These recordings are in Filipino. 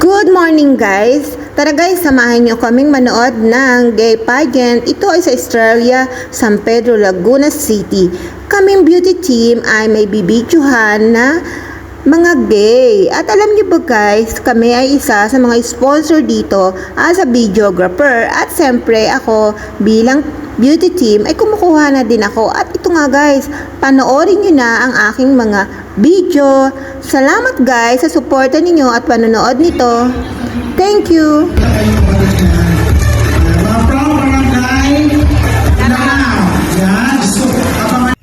Good morning guys! Tara guys, samahan nyo kaming manood ng gay pageant. Ito ay sa Australia, San Pedro, Laguna City. Kaming beauty team ay may bibidyohan na mga gay. At alam nyo ba guys, kami ay isa sa mga sponsor dito as a videographer. At siyempre ako bilang beauty team ay kumukuha na din ako. At ito nga guys, panoorin nyo na ang aking mga video. Salamat guys sa suporta ninyo at panonood nito. Thank you! Mga from barangay now. Yan. So, abangan.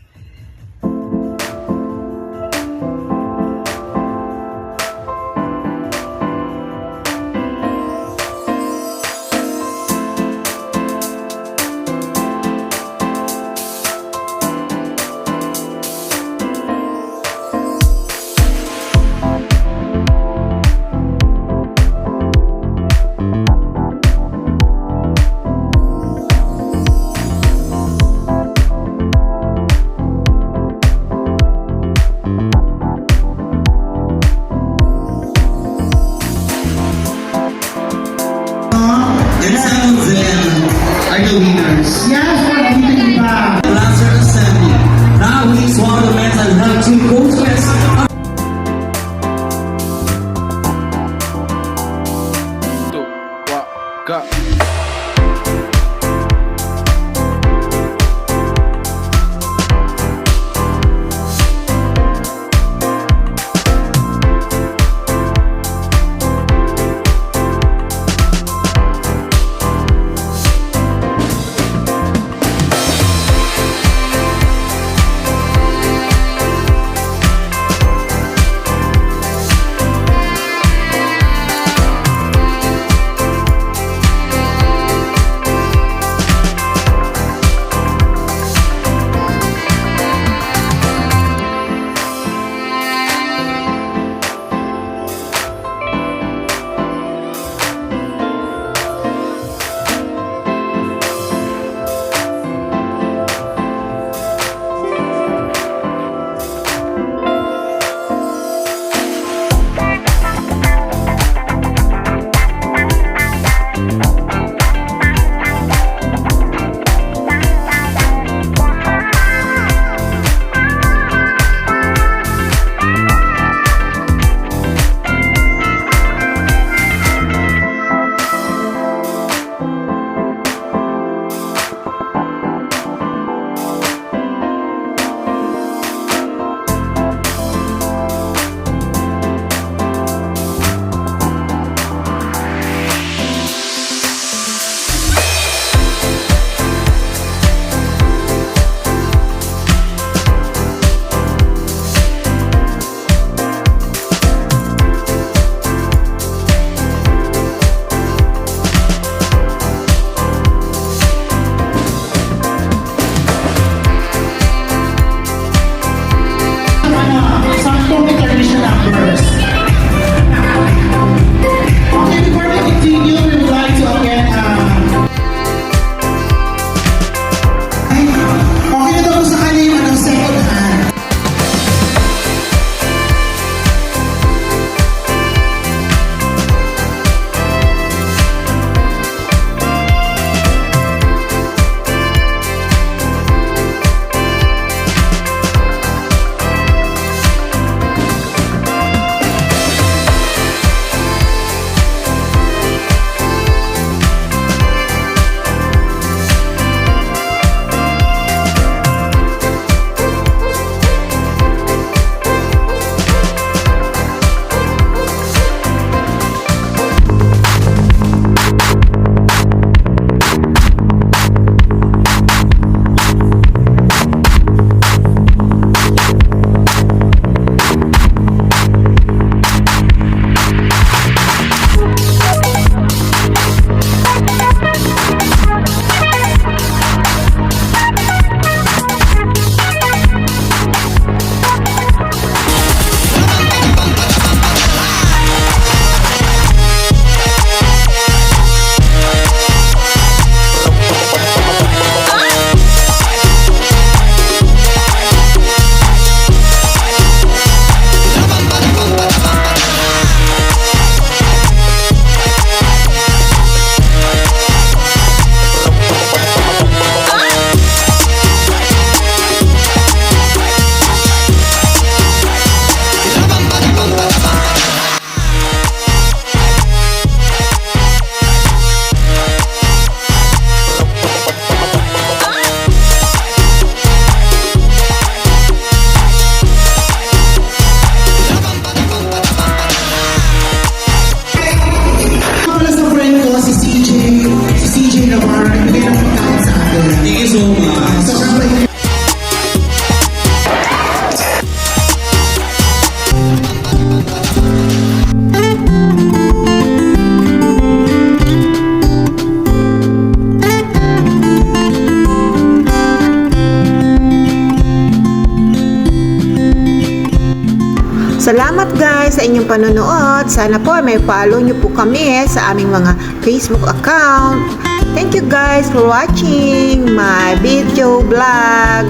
Salamat guys sa inyong panonood. Sana po may follow nyo po kami sa aming mga Facebook account. Thank you guys for watching my video vlog.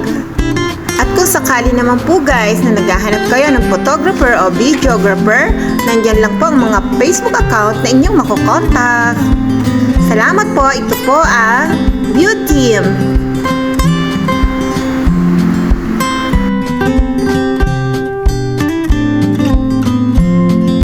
At kung sakali naman po guys na naghahanap kayo ng photographer o videographer, nandyan lang po ang mga Facebook account na inyong makokontak. Salamat po, ito po ang Beauty Team.